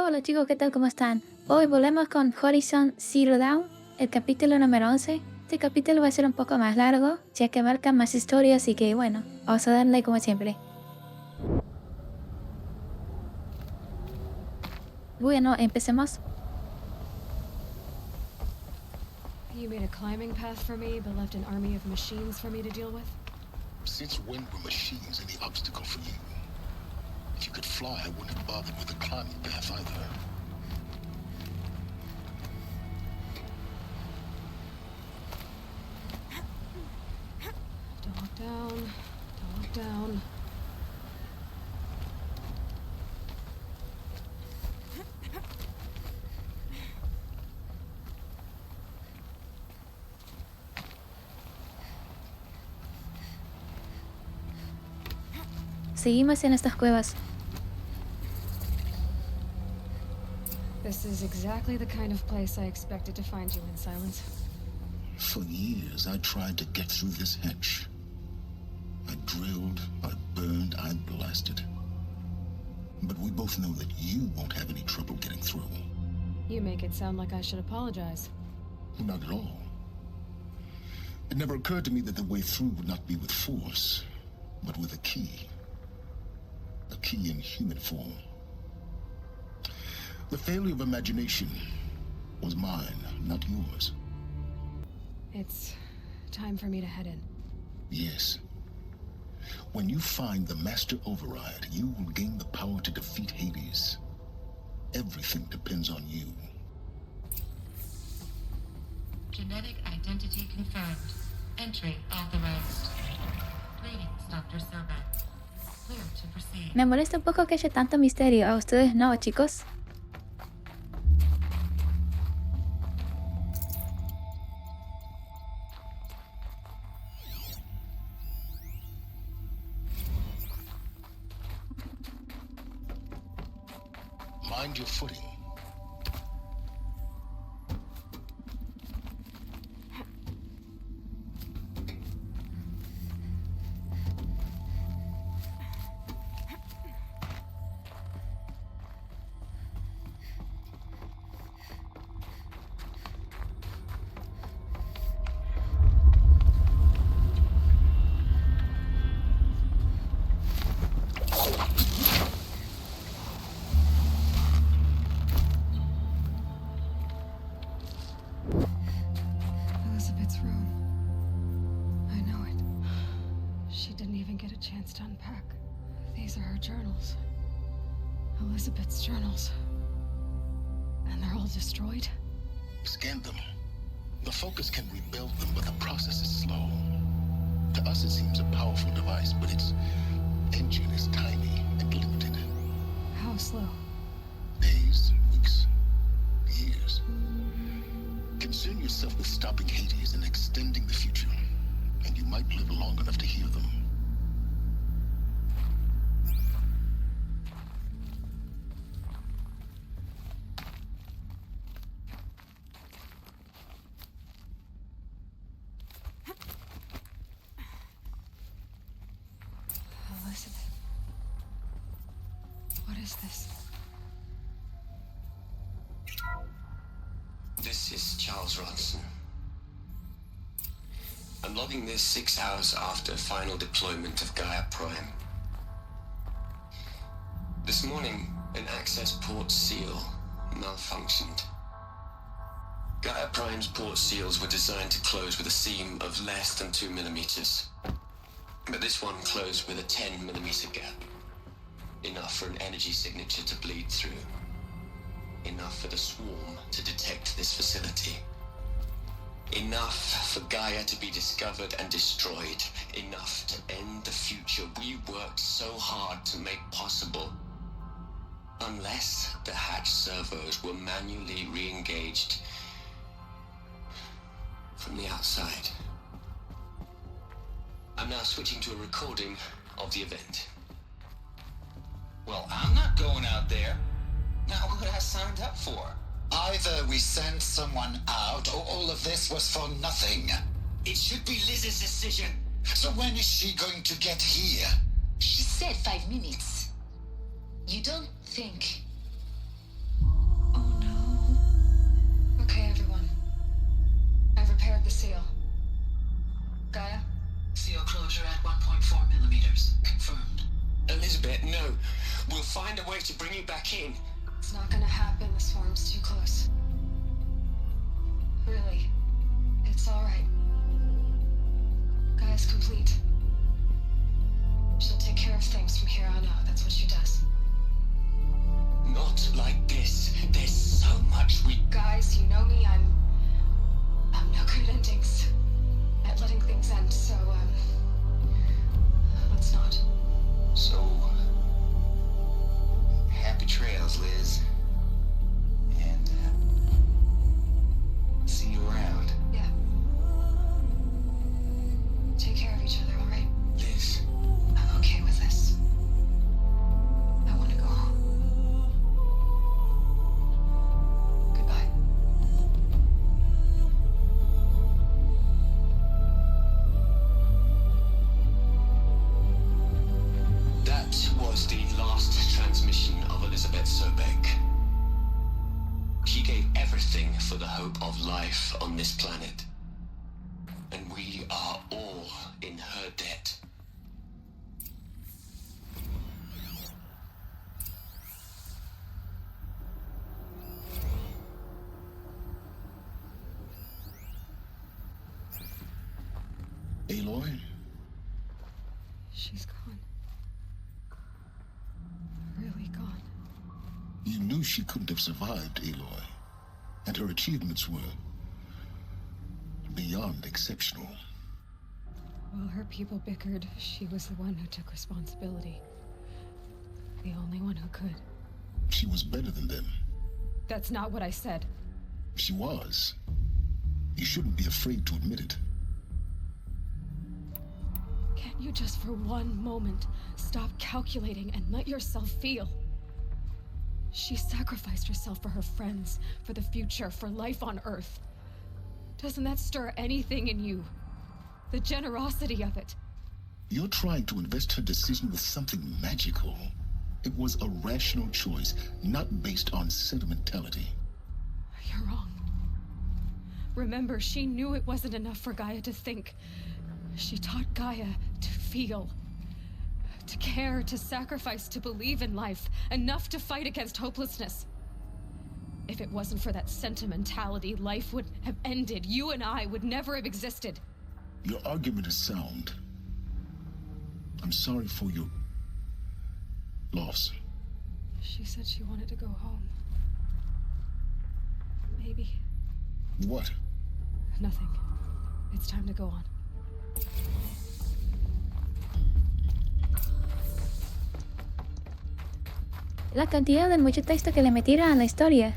Hola chicos, ¿qué tal? ¿Cómo están? Hoy volvemos con Horizon Zero Dawn, el capítulo número 11. Este capítulo va a ser un poco más largo, ya que abarca más historias, así que bueno, vamos a darle como siempre. Bueno, empecemos. You made a climbing path for me, but left an army of machines for me to deal with? Since when were machines any obstacle for you? If you could fly, I wouldn't have bothered with the climbing path either. Dog down, dog down. Seguimos en estas cuevas. This is exactly the kind of place I expected to find you in, Silence. For years, I tried to get through this hench. I drilled, I burned, I blasted. But we both know that you won't have any trouble getting through. You make it sound like I should apologize. Not at all. It never occurred to me that the way through would not be with force, but with a key. A key in human form. The failure of imagination was mine, not yours. It's time for me to head in. Yes. When you find the Master Override, you will gain the power to defeat Hades. Everything depends on you. Genetic identity confirmed. Entry authorized. Greetings, Dr. Serban. Clear to proceed. Me molesta un poco que haya tanto misterio. ¿A ustedes no, chicos? Mind your footing. Elizabeth's room. I know it. She didn't even get a chance to unpack. These are her journals. Elizabeth's journals. And they're all destroyed? Scan them. The Focus can rebuild them, but the process is slow. To us it seems a powerful device, but its engine is tiny and limited. How slow? Days, weeks, years. Concern yourself with stopping Hades and extending the future, and you might live long enough to hear them. Elizabeth. What is this? This is Charles Ronson. I'm logging this 6 hours after final deployment of Gaia Prime. This morning, an access port seal malfunctioned. Gaia Prime's port seals were designed to close with a seam of less than 2 millimeters. But this one closed with a 10 millimeter gap. Enough for an energy signature to bleed through. Enough for the swarm to detect this facility. Enough for Gaia to be discovered and destroyed. Enough to end the future we worked so hard to make possible. Unless the hatch servos were manually re-engaged from the outside. I'm now switching to a recording of the event. Well, I'm not going out there. Not what I signed up for. Either we send someone out, or all of this was for nothing. It should be Liz's decision. So when is she going to get here? She said 5 minutes. You don't think find a way to bring you back in. It's not gonna happen. The swarm's too close. Really. It's alright. Gaia's complete. She'll take care of things from here on out. That's what she does. Not like this. There's so much we... Guys, you know me. I'm no good at endings. At letting things end, so, let's not. So... happy trails, Liz. And, see you around. Yeah. Take care of each other, alright? Liz. I'm okay with this. I want to go home. Goodbye. That was the last transmission of Elizabeth Sobek. She gave everything for the hope of life on this planet. And we are all in her debt. Aloy? She's gone. Really gone. You knew she couldn't have survived, Aloy. And her achievements were beyond exceptional. While her people bickered, she was the one who took responsibility. The only one who could. She was better than them. That's not what I said. She was. You shouldn't be afraid to admit it. Can't you just for one moment stop calculating and let yourself feel? She sacrificed herself for her friends, for the future, for life on Earth. Doesn't that stir anything in you? The generosity of it. You're trying to invest her decision with something magical. It was a rational choice, not based on sentimentality. You're wrong. Remember, she knew it wasn't enough for Gaia to think. She taught Gaia to feel. To care, to sacrifice, to believe in life. Enough to fight against hopelessness. If it wasn't for that sentimentality, life would have ended. You and I would never have existed. Your argument is sound. I'm sorry for your loss. She said she wanted to go home. Maybe. What? Nothing. It's time to go on. La cantidad de mucho texto que le metieron a la historia.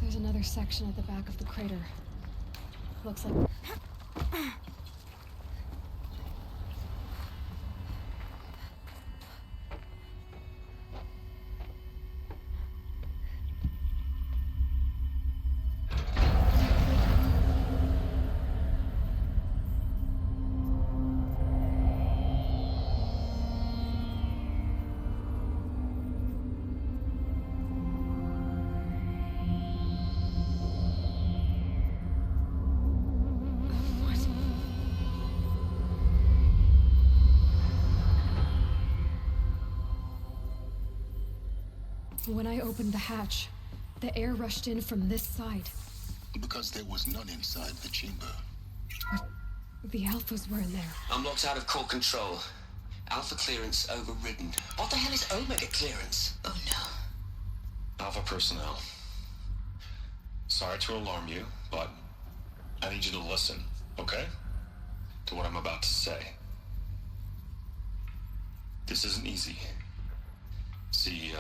There's another section at the back of the crater. Looks like... When I opened the hatch, the air rushed in from this side. Because there was none inside the chamber. But the alphas were in there. I'm locked out of core control. Alpha clearance overridden. What the hell is Omega clearance? Oh no. Alpha personnel. Sorry to alarm you, but I need you to listen, okay? To what I'm about to say. This isn't easy. See,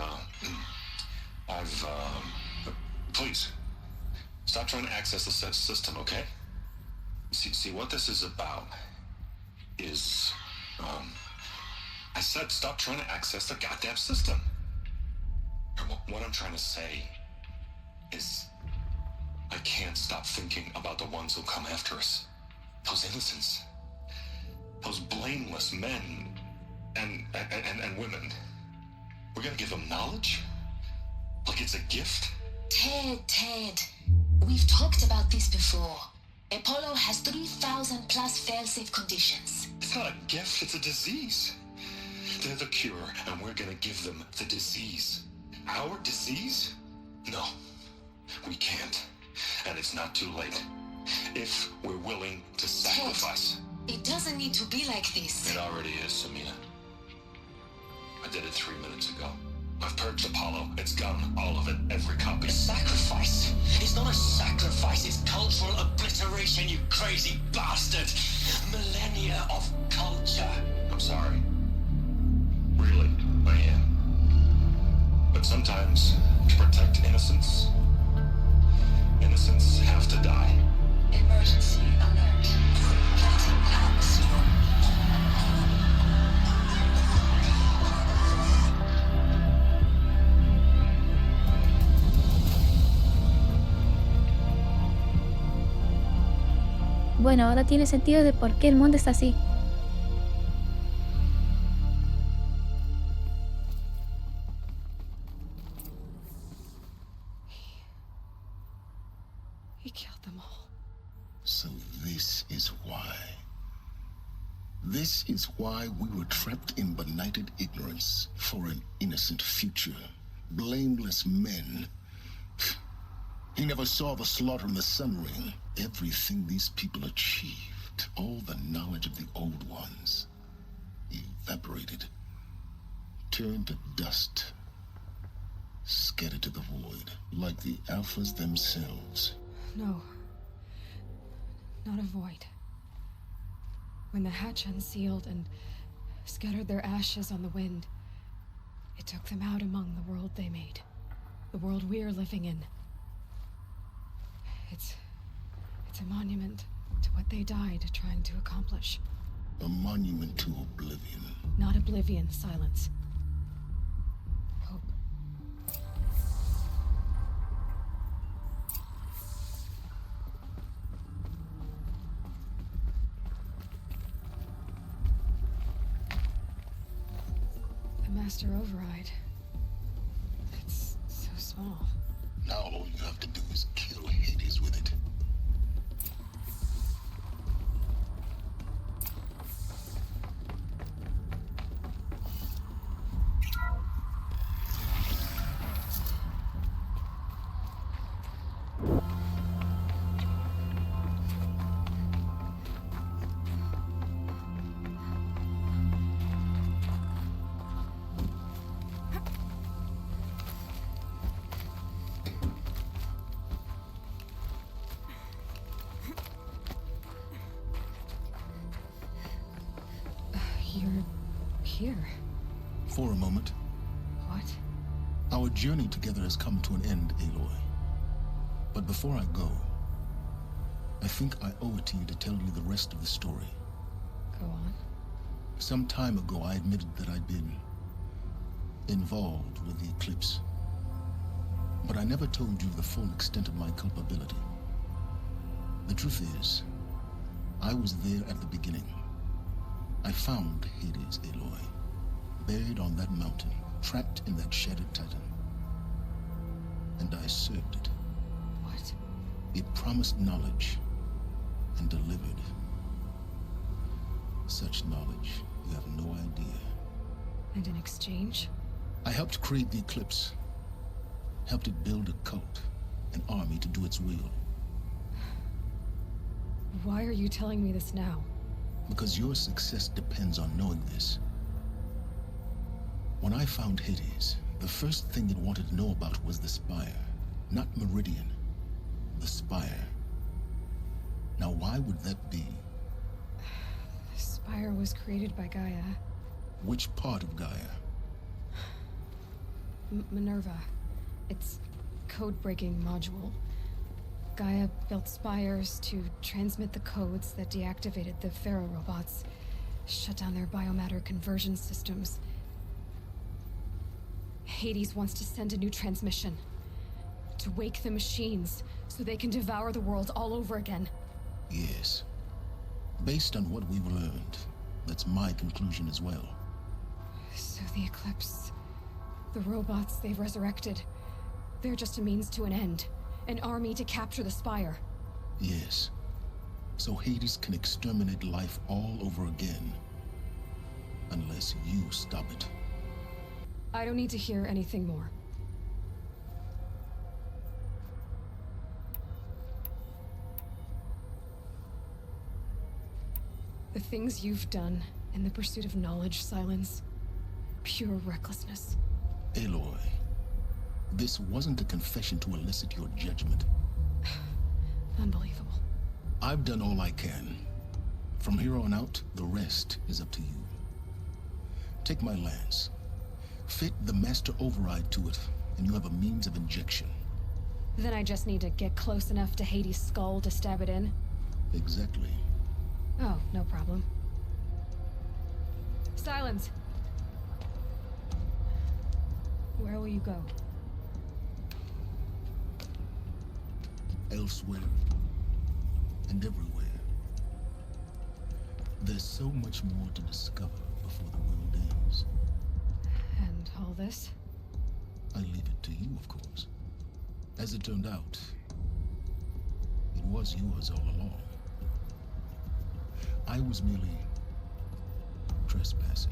please, stop trying to access the system, okay? See, what this is about is I said stop trying to access the goddamn system. What I'm trying to say is I can't stop thinking about the ones who come after us. Those innocents. Those blameless men and women. We're gonna give them knowledge? Like it's a gift? Ted. We've talked about this before. Apollo has 3,000 plus fail-safe conditions. It's not a gift, it's a disease. They're the cure, and we're gonna give them the disease. Our disease? No, we can't. And it's not too late. If we're willing to sacrifice. Ted, it doesn't need to be like this. It already is, Samina. I did it 3 minutes ago. I've purged Apollo. It's gone. All of it. Every copy. A sacrifice? It's not a sacrifice. It's cultural obliteration, you crazy bastard. Millennia of culture. I'm sorry. Really, I am. But sometimes, to protect innocence, innocents have to die. Emergency alert. Flooding atmosphere. Bueno, ahora tiene sentido de por qué el mundo está así. He killed them all. So this is why. This is why we were trapped in benighted ignorance for an innocent future. Blameless men. He never saw the slaughter in the sun ring. Everything these people achieved, all the knowledge of the old ones, evaporated, turned to dust, scattered to the void, like the Alphas themselves. No. Not a void. When the hatch unsealed and scattered their ashes on the wind, it took them out among the world they made. The world we're living in. It's a monument to what they died trying to accomplish. A monument to oblivion. Not oblivion, silence. Hope. The master override. It's so small. Now all you have to do is kill Hades with it. You're here. For a moment, What? our journey together has come to an end, Aloy. But before I go, I think I owe it to you to tell you the rest of the story. Go on. Some time ago, I admitted that I'd been involved with the eclipse. But I never told you the full extent of my culpability. The truth is, I was there at the beginning. I found Hades, Aloy, buried on that mountain, trapped in that shattered titan. And I served it. What? It promised knowledge and delivered. Such knowledge, you have no idea. And in exchange? I helped create the eclipse. Helped it build a cult, an army to do its will. Why are you telling me this now? Because your success depends on knowing this. When I found Hades, the first thing it wanted to know about was the Spire. Not Meridian. The Spire. Now why would that be? The Spire was created by Gaia. Which part of Gaia? Minerva. It's code-breaking module. Gaia built spires to transmit the codes that deactivated the Pharaoh robots. Shut down their biomatter conversion systems. Hades wants to send a new transmission. To wake the machines, so they can devour the world all over again. Yes. Based on what we've learned, that's my conclusion as well. So the Eclipse, the robots they've resurrected, they're just a means to an end. An army to capture the Spire. Yes. So Hades can exterminate life all over again. Unless you stop it. I don't need to hear anything more. The things you've done in the pursuit of knowledge, Silence, pure recklessness. Aloy, this wasn't a confession to elicit your judgment. Unbelievable. I've done all I can. From here on out, the rest is up to you. Take my lance. Fit the master override to it, and you have a means of injection. Then I just need to get close enough to Hades' skull to stab it in? Exactly. Oh, no problem. Silence! Where will you go? Elsewhere. And everywhere. There's so much more to discover before the world ends. And all this? I leave it to you, of course. As it turned out, it was yours all along. I was merely trespassing.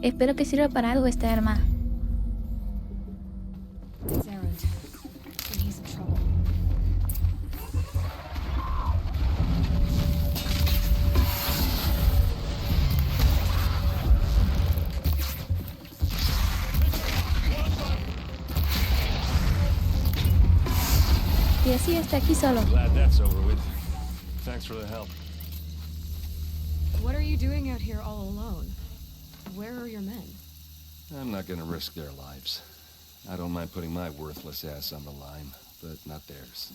Espero que sirva para algo esta arma. It's EREND, and he's in trouble. Y así está aquí solo. Glad that's over with. Thanks for the help. What are you doing out here all alone? Where are your men? I'm not gonna risk their lives. I don't mind putting my worthless ass on the line, but not theirs.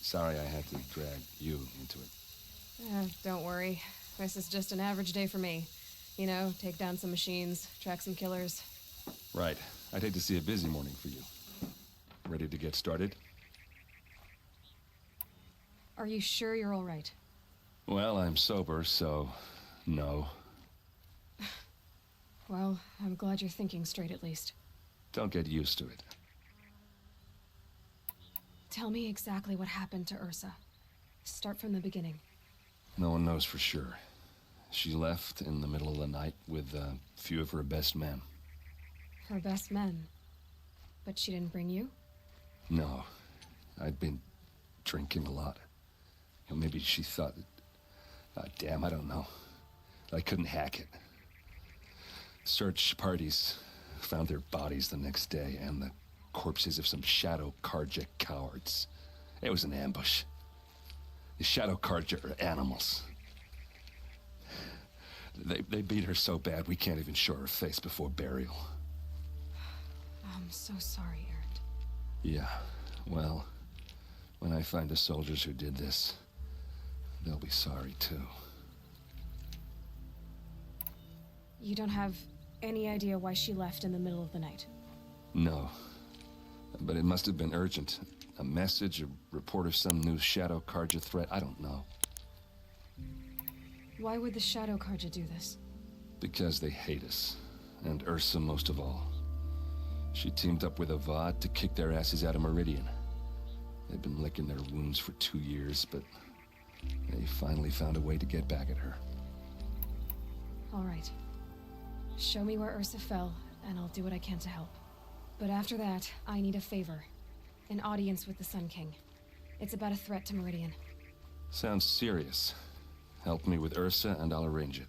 Sorry I had to drag you into it. Don't worry. This is just an average day for me. You know, take down some machines, track some killers. Right. I'd hate to see a busy morning for you. Ready to get started? Are you sure you're all right? Well, I'm sober, so no. Well, I'm glad you're thinking straight at least. Don't get used to it. Tell me exactly what happened to Ursa. Start from the beginning. No one knows for sure. She left in the middle of the night with a few of her best men. Her best men? But she didn't bring you? No. I'd been drinking a lot. You know, maybe she thought... damn, I don't know. I couldn't hack it. Search parties found their bodies the next day and the corpses of some Shadow Karja cowards. It was an ambush. The Shadow Karja are animals. They beat her so bad we can't even show her face before burial. I'm so sorry, EREND. Yeah, well, when I find the soldiers who did this, they'll be sorry too. You don't have any idea why she left in the middle of the night? No, but it must have been urgent. A message, a report of some new Shadow Karja threat, I don't know. Why would the Shadow Karja do this? Because they hate us, and Ursa most of all. She teamed up with Avad to kick their asses out of Meridian. They've been licking their wounds for 2 years, but they finally found a way to get back at her. All right. Show me where Ursa fell, and I'll do what I can to help. But after that, I need a favor. An audience with the Sun King. It's about a threat to Meridian. Sounds serious. Help me with Ursa and I'll arrange it.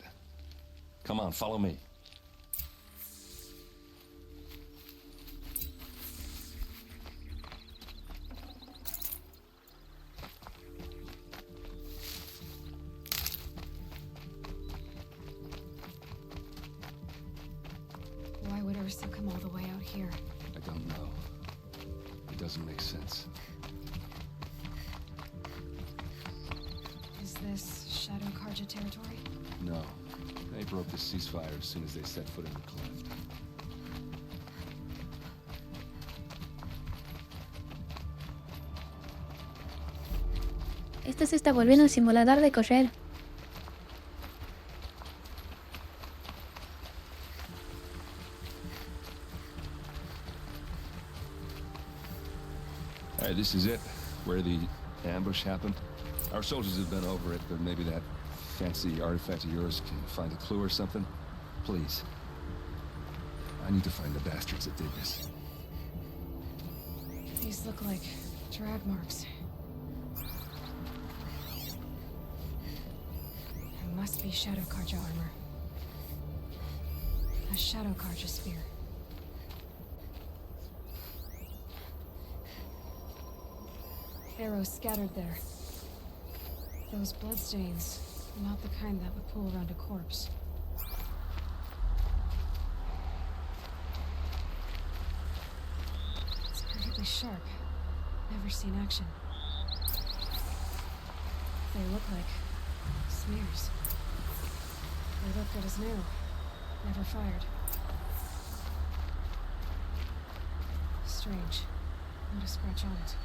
Come on, follow me. Why would Ursa come all the way out here? I don't know. It doesn't make sense. Is this Shadow Karja territory? No. They broke the ceasefire as soon as they set foot in the cleft. Esto se está volviendo un simulador de correr. Alright, this is it. Where the ambush happened. Our soldiers have been over it, but maybe that fancy artifact of yours can find a clue or something? Please. I need to find the bastards that did this. These look like drag marks. It must be Shadow Karja armor. A Shadow Karja spear. Arrows scattered there. Those bloodstains, not the kind that would pull around a corpse. It's perfectly sharp. Never seen action. They look like smears. They look good as new. Never fired. Strange. Not a scratch on it.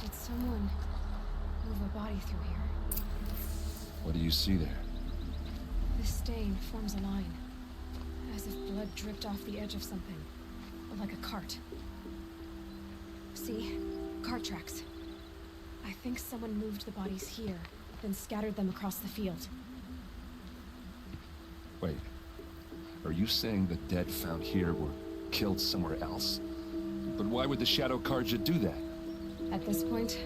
Did someone move a body through here? What do you see there? This stain forms a line, as if blood dripped off the edge of something, like a cart. See? Cart tracks. I think someone moved the bodies here, then scattered them across the field. Wait. Are you saying the dead found here were killed somewhere else? But why would the Shadow Karja do that? At this point,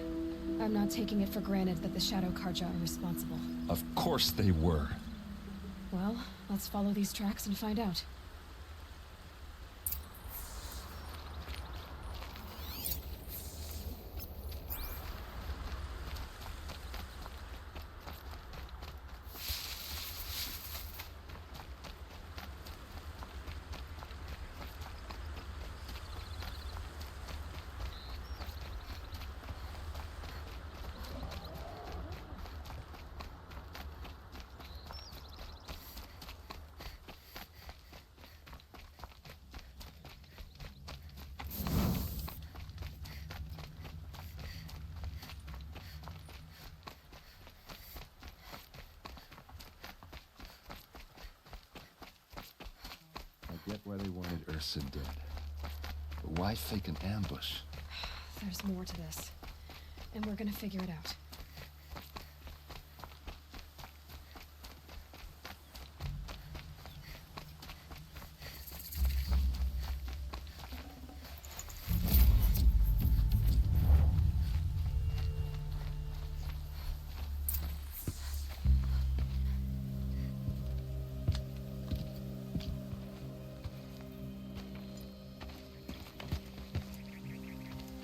I'm not taking it for granted that the Shadow Karja are responsible. Of course they were. Well, let's follow these tracks and find out. I get why they wanted Ursa dead. But why fake an ambush? There's more to this, and we're gonna figure it out.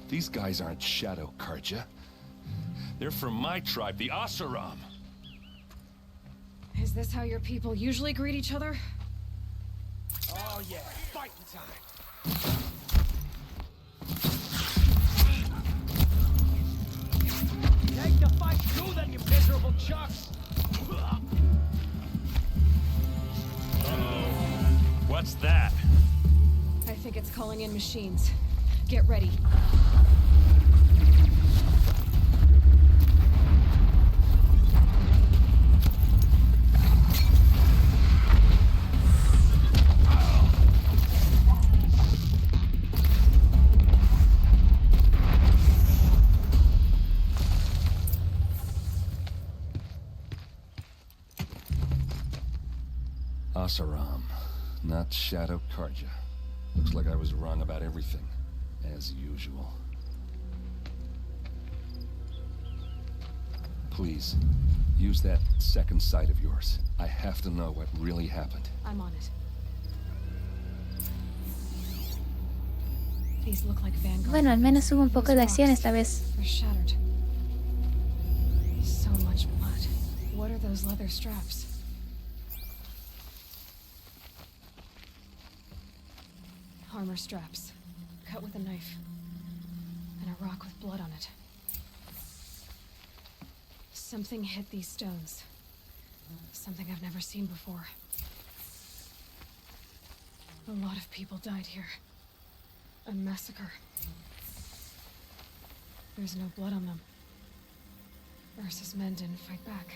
These guys aren't Shadow Karja. They're from my tribe, the Asaram. Is this how your people usually greet each other? Oh yeah, fighting time. Take the fight to them, you miserable chucks! Uh-oh. What's that? I think it's calling in machines. Get ready. Asaram, not Shadow Karja. Looks like I was wrong about everything, as usual. Please, use that second sight of yours. I have to know what really happened. I'm on it. These look like Vanguard. Bueno, al menos hubo un poco de acción esta vez. They're shattered. So much blood. What are those leather straps? Armor straps, cut with a knife, and a rock with blood on it. Something hit these stones. Something I've never seen before. A lot of people died here. A massacre. There's no blood on them. Ursa's men didn't fight back.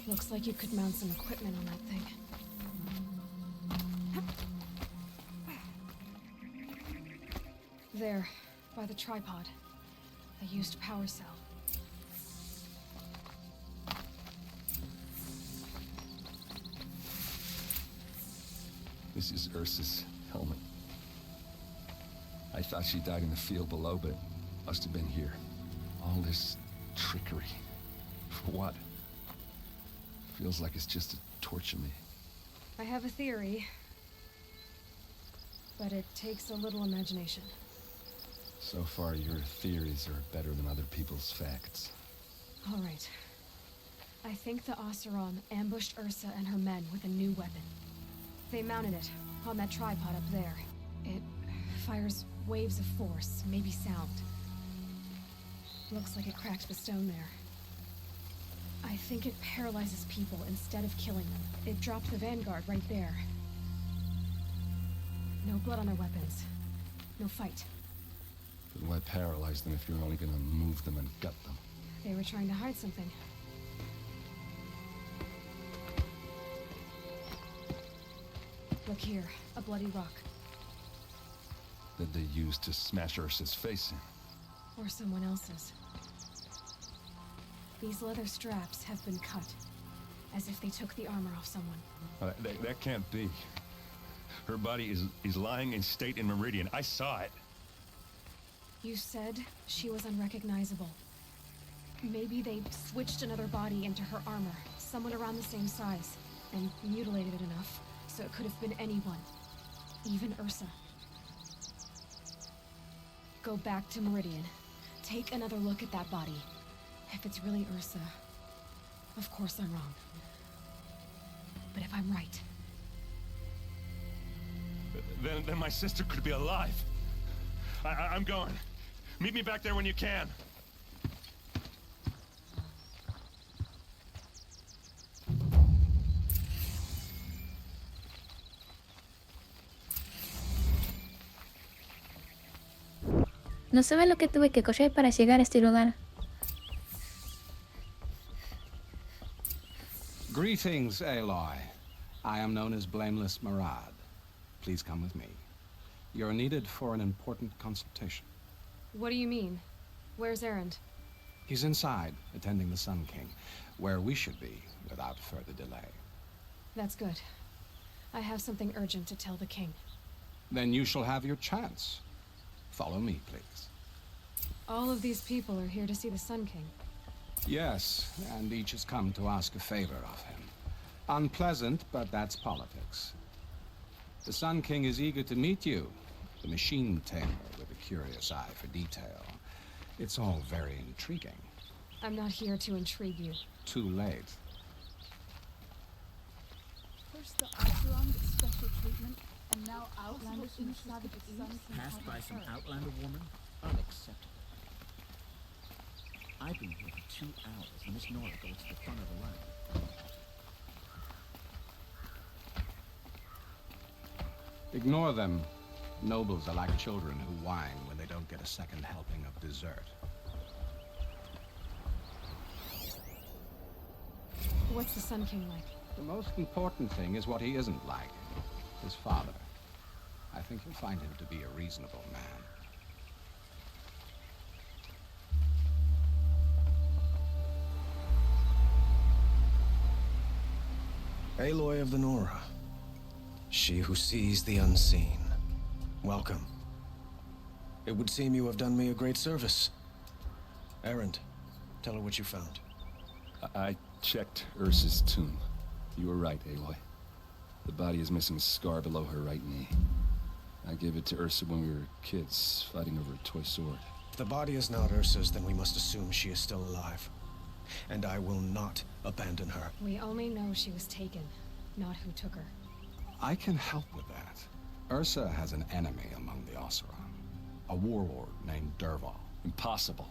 Looks like you could mount some equipment on that thing. There, by the tripod. A used power cell. This is Ursa's helmet. I thought she died in the field below, but must have been here. All this trickery. For what? Feels like it's just to torture me. I have a theory, but it takes a little imagination. So far, your theories are better than other people's facts. All right. I think the Oseram ambushed Ursa and her men with a new weapon. They mounted it on that tripod up there. It fires waves of force, maybe sound. Looks like it cracked the stone there. I think it paralyzes people instead of killing them. It dropped the Vanguard right there. No blood on their weapons. No fight. But why paralyze them if you're only gonna move them and gut them? They were trying to hide something. Look here, a bloody rock. That they used to smash Ursa's face in. Or someone else's. These leather straps have been cut, as if they took the armor off someone. That can't be. Her body is lying in state in Meridian. I saw it. You said she was unrecognizable. Maybe they switched another body into her armor, someone around the same size, and mutilated it enough, so it could have been anyone. Even Ursa. Go back to Meridian. Take another look at that body. If it's really Ursa, of course I'm wrong. But if I'm right... Then my sister could be alive. I'm going. Meet me back there when you can. No sabes lo que tuve que correr para llegar a este lugar. Greetings, Aloy. I am known as Blameless Marad. Please come with me. You're needed for an important consultation. What do you mean? Where's Erend? He's inside, attending the Sun King, where we should be without further delay. That's good. I have something urgent to tell the king. Then you shall have your chance. Follow me, please. All of these people are here to see the Sun King. Yes, and each has come to ask a favor of him. Unpleasant, but that's politics. The Sun King is eager to meet you, the machine tamer with a curious eye for detail. It's all very intriguing. I'm not here to intrigue you. Too late. First the Oseram gets special treatment, and now Outlanders inside the Sun King Passed by some Outlander woman? Unacceptable. I've been here for 2 hours, and Miss Nora goes to the front of the line. Ignore them. Nobles are like children who whine when they don't get a second helping of dessert. What's the Sun King like? The most important thing is what he isn't like. His father. I think you'll find him to be a reasonable man. Aloy of the Nora. She who sees the unseen. Welcome. It would seem you have done me a great service. Erend, tell her what you found. I checked Ursa's tomb. You were right, Aloy. The body is missing a scar below her right knee. I gave it to Ursa when we were kids, fighting over a toy sword. If the body is not Ursa's, then we must assume she is still alive. And I will not abandon her. We only know she was taken, not who took her. I can help with that. Ursa has an enemy among the Oseram. A warlord named Derval. Impossible.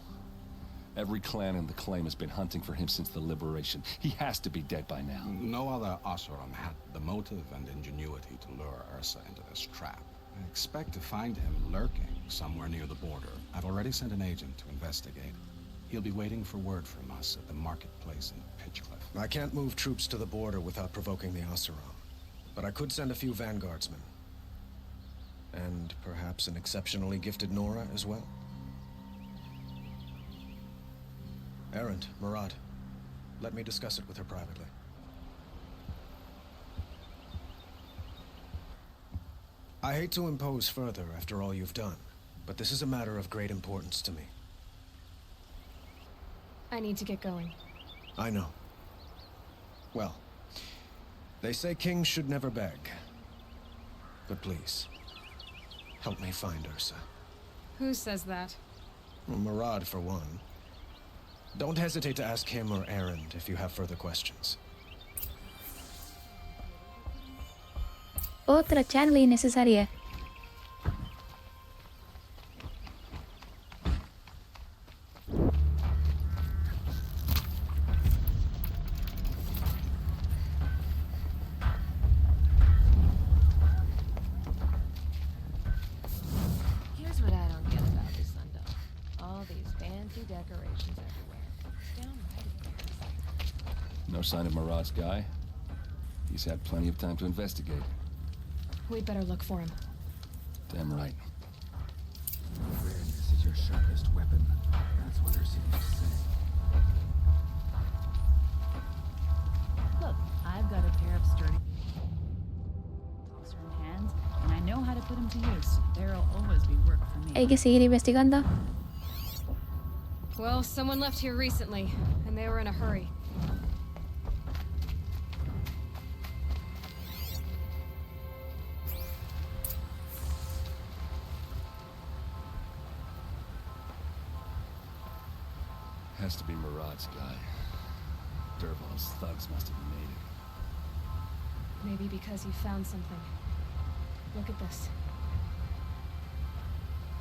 Every clan in the claim has been hunting for him since the liberation. He has to be dead by now. No other Oseram had the motive and ingenuity to lure Ursa into this trap. I expect to find him lurking somewhere near the border. I've already sent an agent to investigate. He'll be waiting for word from us at the marketplace in Pitchcliff. I can't move troops to the border without provoking the Oseram. But I could send a few vanguardsmen. And perhaps an exceptionally gifted Nora as well. Erend, Murad, let me discuss it with her privately. I hate to impose further after all you've done, but this is a matter of great importance to me. I need to get going. I know. Well, they say kings should never beg. But please, help me find Ursa. Who says that? Well, Murad, for one. Don't hesitate to ask him or Erend if you have further questions. Otra charla innecesaria. Here's what I don't get about this Sunday. All these fancy decorations everywhere. It's downright embarrassing. No sign of Murad's guy? He's had plenty of time to investigate. We'd better look for him. Damn right. Awareness is your sharpest weapon. That's what her seems to say. Look, I've got a pair of sturdy certain hands, and I know how to put them to use. There'll always be work for me. Hay que seguir investigando. Well, someone left here recently, and they were in a hurry. Has to be Murad's guy. Derval's thugs must have made it. Maybe because he found something. Look at this.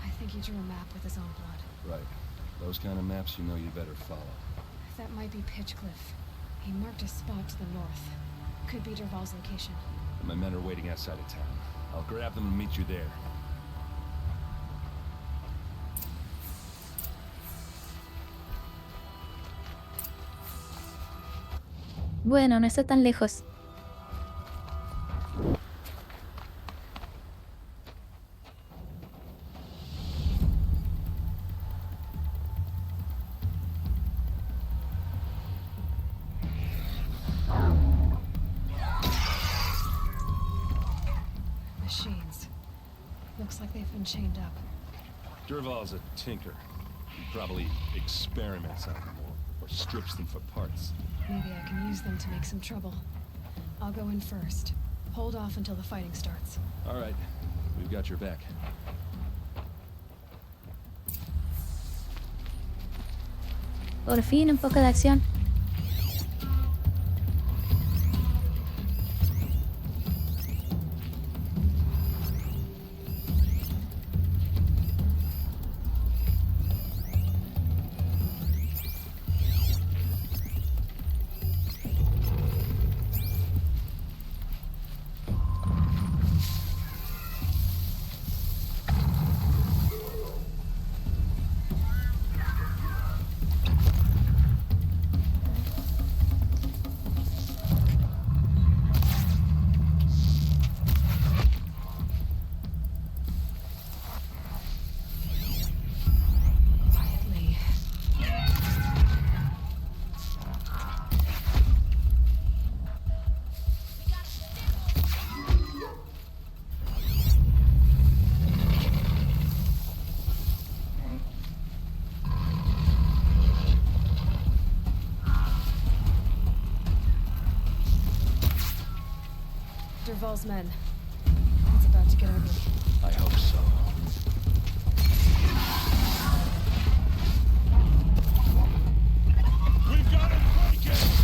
I think he drew a map with his own blood. Right. Those kind of maps you know you better follow. That might be Pitchcliff. He marked a spot to the north. Could be Derval's location. My men are waiting outside of town. I'll grab them and meet you there. Bueno, no está tan lejos. Machines. Looks like they've been chained up. Derval's a tinker. He probably experiments on them or strips them for parts. Maybe I can use them to make some trouble. I'll go in first. Hold off until the fighting starts. All right. We've got your back. Por fin un poco de acción. Derval's men. It's about to get ugly. I hope so. We've got to break it!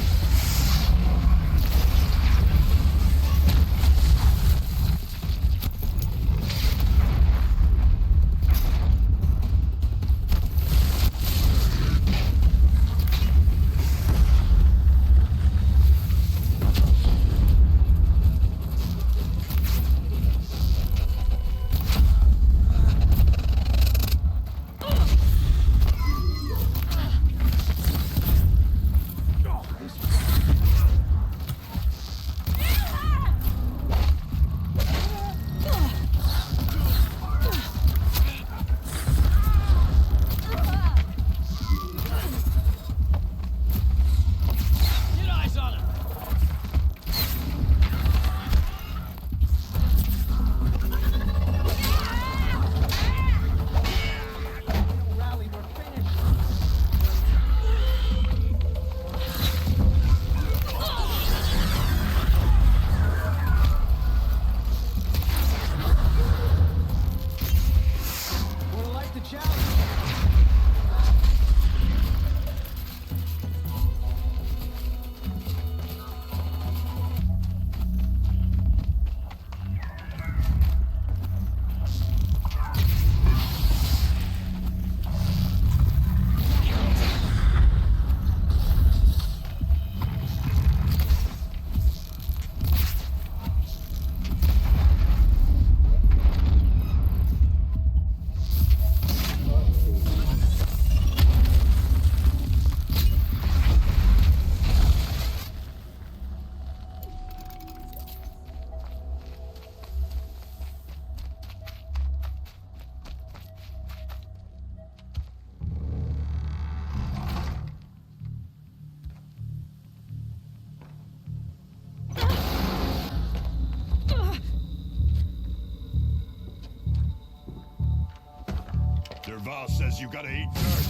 Derval says you gotta eat dirt.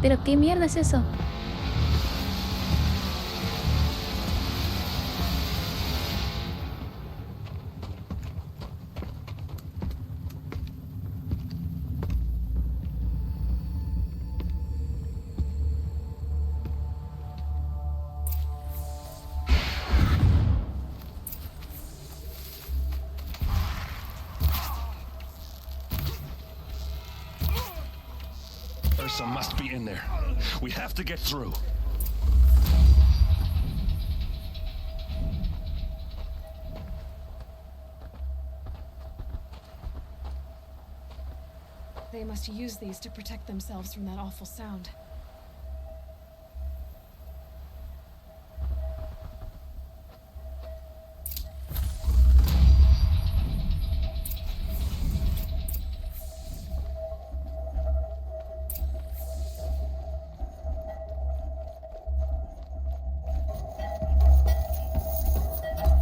¿Pero qué mierda es eso? Ursa must be in there. We have to get through. They must use these to protect themselves from that awful sound.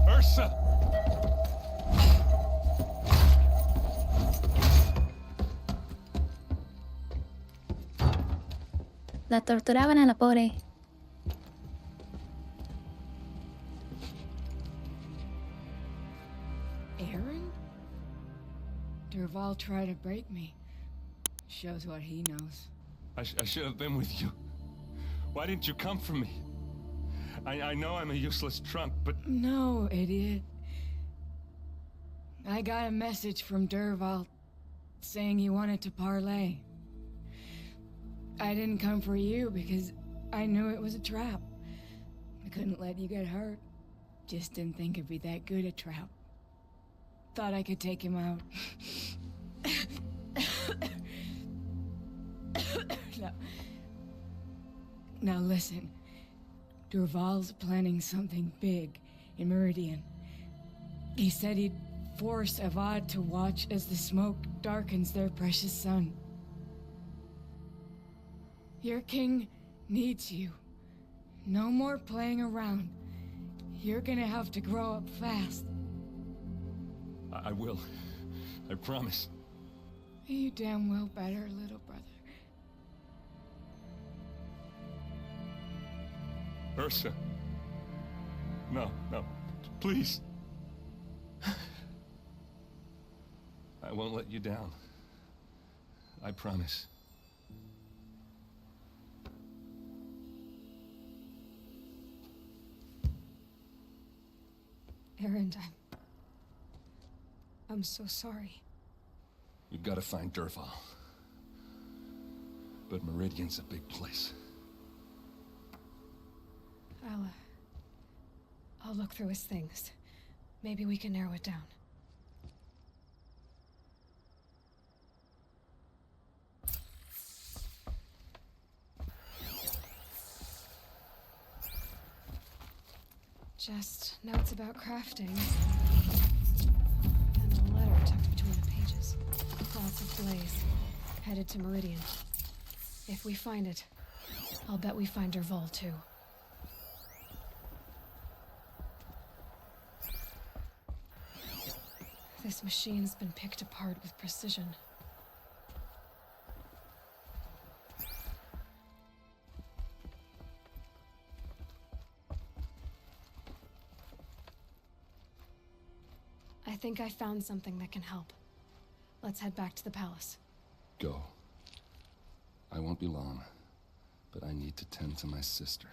Ursa! La torturaban a la pobre. EREND? Derval tried to break me. Shows what he knows. I should have been with you. Why didn't you come for me? I know I'm a useless trunk, but... No, idiot. I got a message from Derval saying he wanted to parlay. I didn't come for you because I knew it was a trap. I couldn't let you get hurt. Just didn't think it'd be that good a trap. Thought I could take him out. Now listen. Derval's planning something big in Meridian. He said he'd force Avad to watch as the smoke darkens their precious sun. Your king needs you. No more playing around. You're gonna have to grow up fast. I will. I promise. You damn well better, little brother. Ursa. No, no. Please. I won't let you down. I promise. Erend, I'm so sorry. We've got to find Derval. But Meridian's a big place. I'll look through his things. Maybe we can narrow it down. Just notes about crafting. And a letter tucked between the pages. Lots of blaze. Headed to Meridian. If we find it, I'll bet we find Derval too. This machine's been picked apart with precision. I think I found something that can help. Let's head back to the palace. Go. I won't be long, but I need to tend to my sister.